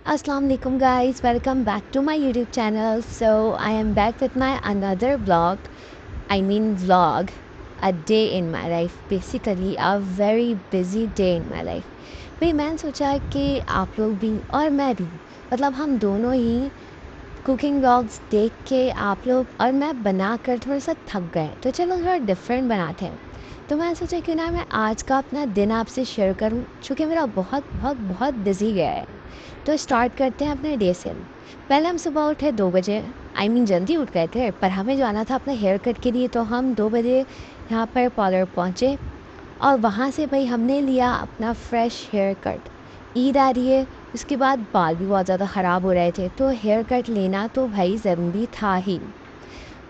Assalamu alaikum guys, welcome back to my YouTube channel. So I am back with my another vlog, a day in my life, basically a very busy day in my life. भाई मैंने सोचा कि आप लोग भी और मैं भी मतलब हम दोनों ही कुकिंग व्लॉग्स देख के आप लोग और मैं बनाकर थोड़ा सा थक गए, तो चलो थोड़ा डिफरेंट बनाते हैं। तो मैंने सोचा क्यों ना मैं आज का अपना दिन आपसे शेयर करूं, चूँकि मेरा बहुत बहुत बहुत बिजी गया है। तो स्टार्ट करते हैं अपने डे से। पहले हम सुबह उठे 2 बजे, जल्दी उठ गए थे, पर हमें जाना था अपने हेयर कट के लिए, तो हम 2 बजे यहाँ पर पार्लर पहुँचे और वहाँ से भाई हमने लिया अपना फ्रेश हेयर कट। ईद आ रही है, उसके बाद बाल भी बहुत ज़्यादा ख़राब हो रहे थे, तो हेयर कट लेना तो भाई ज़रूरी था ही।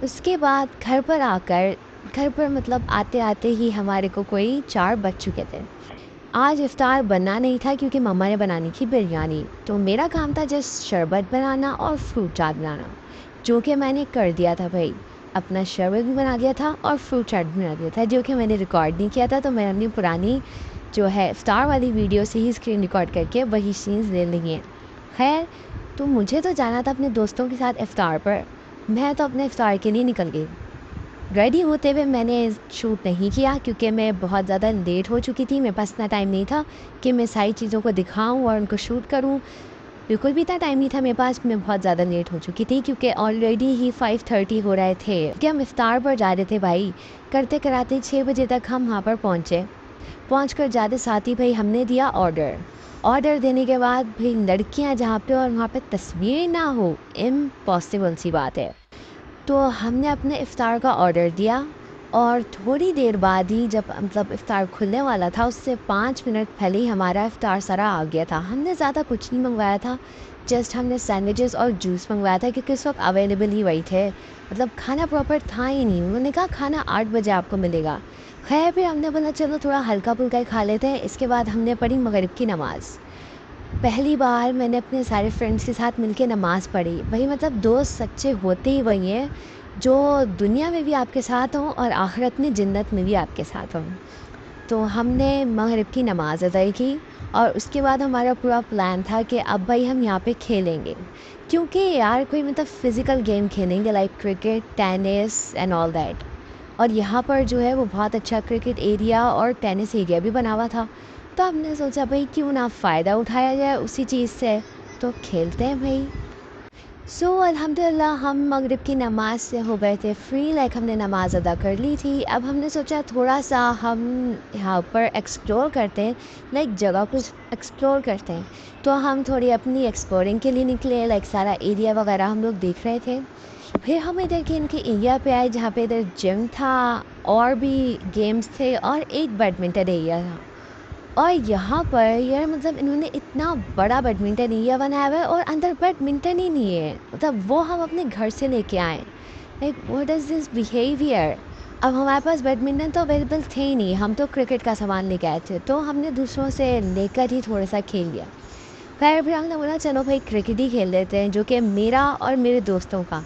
उसके बाद घर पर मतलब आते आते ही हमारे को कोई 4 बज चुके थे। आज इफ्तार बनना नहीं था क्योंकि मम्मा ने बनानी थी बिरयानी, तो मेरा काम था जस्ट शरबत बनाना और फ्रूट चाट बनाना, जो कि मैंने कर दिया था भाई। अपना शरबत भी बना दिया था और फ्रूट चाट भी बना दिया था, जो कि मैंने रिकॉर्ड नहीं किया था, तो मैंने अपनी पुरानी जो है इफ्तार वाली वीडियो से ही स्क्रीन रिकॉर्ड करके वही सीन्स ले ली हैं। खैर, तो मुझे तो जाना था अपने दोस्तों के साथ इफ्तार पर। मैं तो अपने इफ्तार के लिए निकल गई। रेडी होते हुए मैंने शूट नहीं किया क्योंकि मैं बहुत ज़्यादा लेट हो चुकी थी। मेरे पास इतना टाइम नहीं था कि मैं सारी चीज़ों को दिखाऊं और उनको शूट करूं। बिल्कुल भी इतना टाइम नहीं था मेरे पास। मैं बहुत ज़्यादा लेट हो चुकी थी क्योंकि ऑलरेडी ही 5:30 हो रहे थे कि हम इफ्तार पर जा रहे थे भाई। करते कराते 6 बजे तक हम वहाँ पर पहुँचे। पहुँच कर जाते साथ ही भाई हमने दिया ऑर्डर देने के बाद भाई लड़कियाँ जहाँ पे और वहाँ पे तस्वीर ना हो, इम्पॉसिबल सी बात है। तो हमने अपने इफ़्तार का ऑर्डर दिया और थोड़ी देर बाद ही जब मतलब इफ़्तार खुलने वाला था, उससे 5 मिनट पहले ही हमारा इफ़्तार सारा आ गया था। हमने ज़्यादा कुछ नहीं मंगवाया था, जस्ट हमने सैंडविचेस और जूस मंगवाया था क्योंकि उस वक्त अवेलेबल ही वही थे। मतलब खाना प्रॉपर था ही नहीं। उन्होंने कहा खाना 8 बजे आपको मिलेगा। खैर, फिर हमने बोला चलो थोड़ा हल्का फुल्का ही खा लेते हैं। इसके बाद हमने पढ़ी मगरिब की नमाज़। पहली बार मैंने अपने सारे फ्रेंड्स के साथ मिलके नमाज़ पढ़ी। वही मतलब दोस्त सच्चे होते ही वही हैं जो दुनिया में भी आपके साथ हों और आखिरत में जन्नत में भी आपके साथ हों। तो हमने मगरिब की नमाज़ अदा की और उसके बाद हमारा पूरा प्लान था कि अब भाई हम यहाँ पे खेलेंगे, क्योंकि यार कोई मतलब फ़िज़िकल गेम खेलेंगे like cricket, tennis and all that. और यहाँ पर जो है वो बहुत अच्छा क्रिकेट एरिया और टेनिस एरिया भी बना हुआ था। तो हमने सोचा भाई क्यों ना फ़ायदा उठाया जाए उसी चीज़ से, तो खेलते हैं भाई। सो अल्हम्दुलिल्लाह हम मगरिब की नमाज़ से हो गए थे फ्री, लाइक हमने नमाज़ अदा कर ली थी। अब हमने सोचा थोड़ा सा हम यहाँ पर एक्सप्लोर करते हैं, लाइक जगह कुछ एक्सप्लोर करते हैं। तो हम थोड़ी अपनी एक्सप्लोरिंग के लिए निकले, लाइक सारा एरिया वगैरह हम लोग देख रहे थे। फिर हम इधर के इनके एरिया पे आए जहाँ पे इधर जिम था और भी गेम्स थे और एक बैडमिंटन एरिया था। और यहाँ पर यार मतलब इन्होंने इतना बड़ा बैडमिंटन एरिया बनाया हुआ है और अंदर बैडमिंटन ही नहीं है। मतलब वो हम अपने घर से लेके आए। Like what is this behaviour. अब हमारे पास बैडमिंटन तो अवेलेबल थे ही नहीं, हम तो क्रिकेट का सामान लेके आए थे, तो हमने दूसरों से लेकर ही थोड़ा सा खेल लिया। फिर हमने बोला चलो भाई क्रिकेट ही खेल लेते हैं, जो कि मेरा और मेरे दोस्तों का,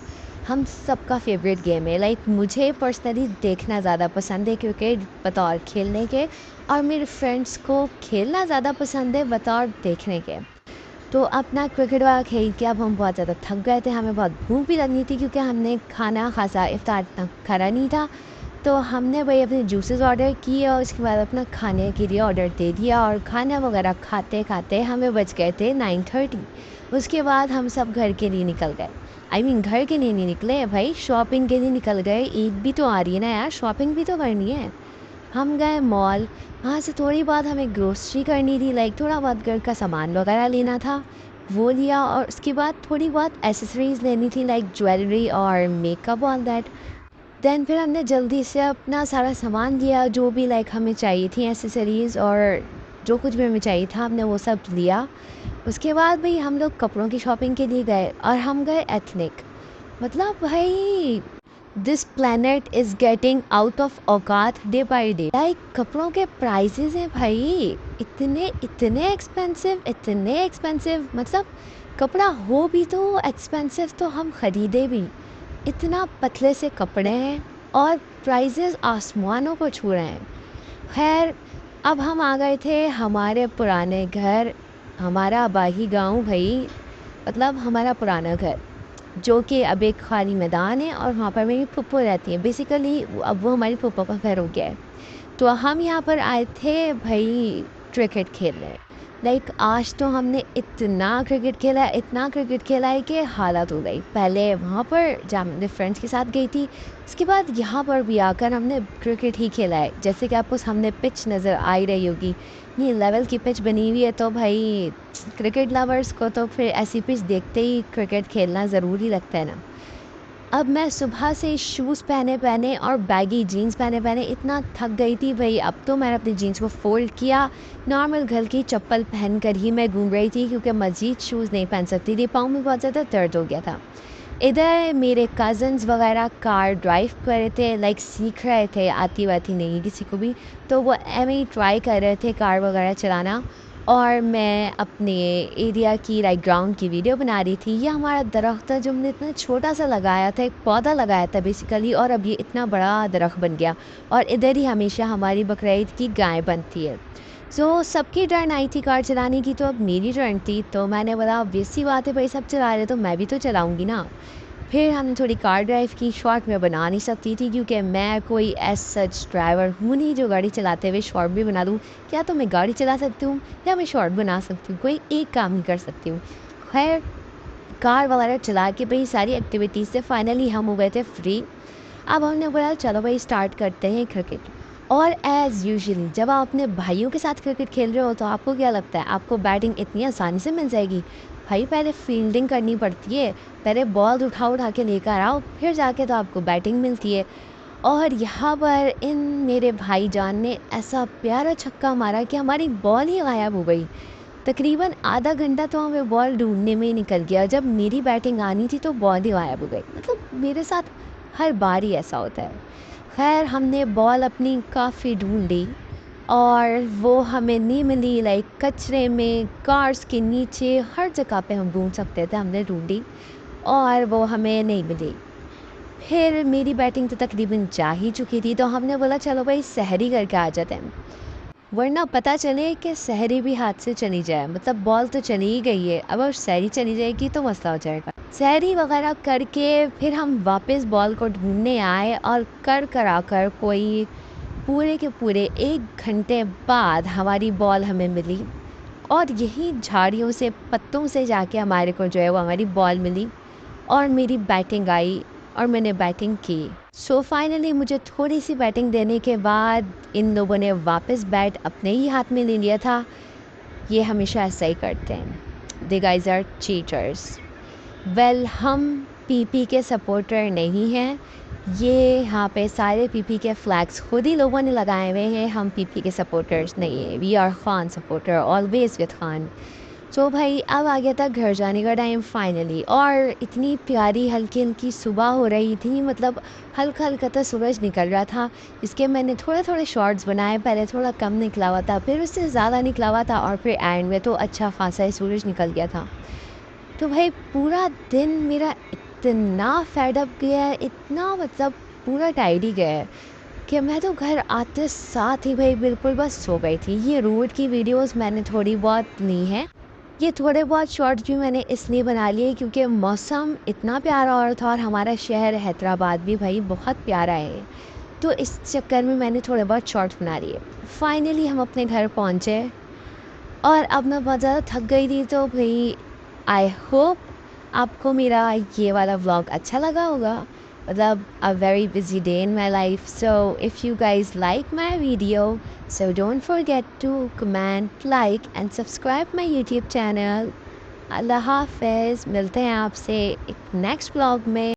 हम सबका फेवरेट गेम है। लाइक मुझे पर्सनली देखना ज़्यादा पसंद है क्रिकेट बतौर खेलने के, और मेरे फ्रेंड्स को खेलना ज़्यादा पसंद है बतौर देखने के। तो अपना क्रिकेट वाला खेल के अब हम बहुत ज़्यादा थक गए थे, हमें बहुत भूख भी लगनी थी क्योंकि हमने खाना खासा इफ्तार इतना करा नहीं था। तो हमने वही अपने जूसेस ऑर्डर किए और उसके बाद अपना खाने के लिए ऑर्डर दे दिया और खाना वगैरह खाते खाते हमें बज गए थे 9:30। उसके बाद हम सब घर के लिए निकल गए। घर के लिए नहीं निकले भाई, शॉपिंग के लिए निकल गए। ईद भी तो आ रही है ना यार, शॉपिंग भी तो करनी है। हम गए मॉल, वहाँ से थोड़ी बहुत हमें ग्रोसरी करनी थी, लाइक थोड़ा बहुत घर का सामान वगैरह लेना था, वो लिया। और उसके बाद थोड़ी बहुत एसेसरीज़ लेनी थी, लाइक ज्वेलरी और मेकअप ऑल दैट। देन फिर हमने जल्दी से अपना सारा सामान लिया जो भी लाइक हमें चाहिए थी, एसेसरीज़ और जो कुछ भी हमें चाहिए था हमने वो सब लिया। उसके बाद भाई हम लोग कपड़ों की शॉपिंग के लिए गए और हम गए एथनिक। मतलब भाई this planet is getting out of औकात डे बाय डे। लाइक कपड़ों के प्राइसेस हैं भाई इतने इतने एक्सपेंसिव, इतने एक्सपेंसिव। मतलब कपड़ा हो भी तो एक्सपेंसिव तो हम ख़रीदे भी। इतना पतले से कपड़े हैं और प्राइसेस आसमानों को छू रहे हैं। खैर, अब हम आ गए थे हमारे पुराने घर हमारा आबाही गाँव भाई, मतलब हमारा पुराना घर, जो कि अब एक खाली मैदान है और वहाँ पर मेरी फूफो रहती है। बेसिकली अब वो हमारी फूफो का घर हो गया है। तो हम यहाँ पर आए थे भाई क्रिकेट खेलने। लाइक आज तो हमने इतना क्रिकेट खेला है, इतना क्रिकेट खेला है कि हालत हो गई। पहले वहाँ पर जब अपने फ्रेंड्स के साथ गई थी, उसके बाद यहाँ पर भी आकर हमने क्रिकेट ही खेला है। जैसे कि आपको सामने पिच नज़र आ ही रही होगी, ये लेवल की पिच बनी हुई है। तो भाई क्रिकेट लवर्स को तो फिर ऐसी पिच देखते ही क्रिकेट खेलना ज़रूरी लगता है ना। अब मैं सुबह से शूज़ पहने पहने और बैगी जीन्स पहने पहने इतना थक गई थी भाई। अब तो मैंने अपनी जीन्स को फ़ोल्ड किया, नॉर्मल घर की चप्पल पहन कर ही मैं घूम रही थी, क्योंकि मज़ीद शूज़ नहीं पहन सकती थी, पाँव में बहुत ज़्यादा दर्द हो गया था। इधर मेरे कज़न्स वगैरह कार ड्राइव कर रहे थे, लाइक सीख रहे थे, आती वाती नहीं किसी को भी, तो वो एम ही ट्राई कर रहे थे कार वगैरह चलाना। और मैं अपने एरिया की लाइक ग्राउंड की वीडियो बना रही थी। ये हमारा दरख्त है जो हमने इतना छोटा सा लगाया था, एक पौधा लगाया था बेसिकली, और अब ये इतना बड़ा दरख्त बन गया। और इधर ही हमेशा हमारी बकरीद की गाय बनती है। सो सबकी टर्न आई थी कार चलाने की, तो अब मेरी टर्न थी। तो मैंने बोला ऑब्वियस सी बात है भाई, सब चला रहे तो मैं भी तो चलाऊँगी ना। फिर हमने थोड़ी कार ड्राइव की। शॉर्ट में बना नहीं सकती थी, क्योंकि मैं कोई एज सच ड्राइवर हूँ नहीं जो गाड़ी चलाते हुए शॉर्ट भी बना दूँ। क्या तो मैं गाड़ी चला सकती हूँ या मैं शॉर्ट बना सकती हूँ, कोई एक काम ही कर सकती हूँ। खैर कार वगैरह चला के भाई सारी एक्टिविटीज़ से फाइनली हम हो गए थे फ्री। अब हमने बोला चलो भाई स्टार्ट करते हैं क्रिकेट। और एज़ यूजुअली जब आप अपने भाइयों के साथ क्रिकेट खेल रहे हो तो आपको क्या लगता है, आपको बैटिंग इतनी आसानी से मिल जाएगी? भाई पहले फील्डिंग करनी पड़ती है, पहले बॉल उठा उठा के लेकर आओ, फिर जाके तो आपको बैटिंग मिलती है। और यहाँ पर इन मेरे भाईजान ने ऐसा प्यारा छक्का मारा कि हमारी बॉल ही गायब हो गई। तकरीबन आधा घंटा तो हमें बॉल ढूंढने में ही निकल गया। जब मेरी बैटिंग आनी थी तो बॉल ही गायब हो गई। मतलब मेरे साथ हर बार ही ऐसा होता है। खैर हमने बॉल अपनी काफ़ी ढूंढी और वो हमें नहीं मिली। लाइक कचरे में, कार्स के नीचे, हर जगह पे हम ढूंढ सकते थे, हमने ढूंढी और वो हमें नहीं मिली। फिर मेरी बैटिंग तो तकरीबन जा ही चुकी थी, तो हमने बोला चलो भाई सहरी करके आ जाते हैं, वरना पता चले कि सहरी भी हाथ से चली जाए। मतलब बॉल तो चली ही गई है, अब सहरी चली जाएगी तो मसला हो जाएगा। सहरी वगैरह करके फिर हम वापस बॉल को ढूंढने आए और कर कर आकर कोई पूरे के पूरे 1 घंटे बाद हमारी बॉल हमें मिली। और यही झाड़ियों से, पत्तों से जाके हमारे को जो है वो हमारी बॉल मिली और मेरी बैटिंग आई और मैंने बैटिंग की। सो फाइनली मुझे थोड़ी सी बैटिंग देने के बाद इन लोगों ने वापस बैट अपने ही हाथ में ले लिया था। ये हमेशा ऐसा ही करते हैं, दे गाइज आर चीटर्स। वेल हम पीपी के सपोर्टर नहीं हैं। ये यहाँ पे सारे पीपी के फ्लैग्स खुद ही लोगों ने लगाए हुए हैं। हम पीपी के सपोर्टर्स नहीं हैं, we are Khan supporter, always with Khan. तो भाई अब आ गया था घर जाने का टाइम फाइनली, और इतनी प्यारी हल्की हल्की सुबह हो रही थी। मतलब हल्का हल्का तो सूरज निकल रहा था। इसके मैंने थोड़े थोड़े शॉर्ट्स बनाए, पहले थोड़ा कम निकला हुआ था, फिर उससे ज़्यादा निकला हुआ था, और फिर एंड में तो अच्छा खासा ही सूरज निकल गया था। तो भाई पूरा दिन मेरा इतना फेड अप गया है, इतना मतलब पूरा टायर्ड ही गया है कि मैं तो घर आते साथ ही भाई बिल्कुल बस सो गई थी। ये रोड की वीडियोस मैंने थोड़ी बहुत ली हैं, ये थोड़े बहुत शॉर्ट्स भी मैंने इसलिए बना लिए क्योंकि मौसम इतना प्यारा और था, और हमारा शहर हैदराबाद भी भाई बहुत प्यारा है। तो इस चक्कर में मैंने थोड़े बहुत शॉर्ट्स बना लिए। फाइनली हम अपने घर पहुँचे और अब मैं बहुत ज़्यादा थक गई थी। तो भाई आई होप आपको मेरा ये वाला व्लॉग अच्छा लगा होगा। मतलब a very busy day in my life. So if you guys like my video, so don't forget to comment, like and subscribe my YouTube channel. अल्लाह हाफ़िज़, मिलते हैं आपसे एक नेक्स्ट व्लॉग में।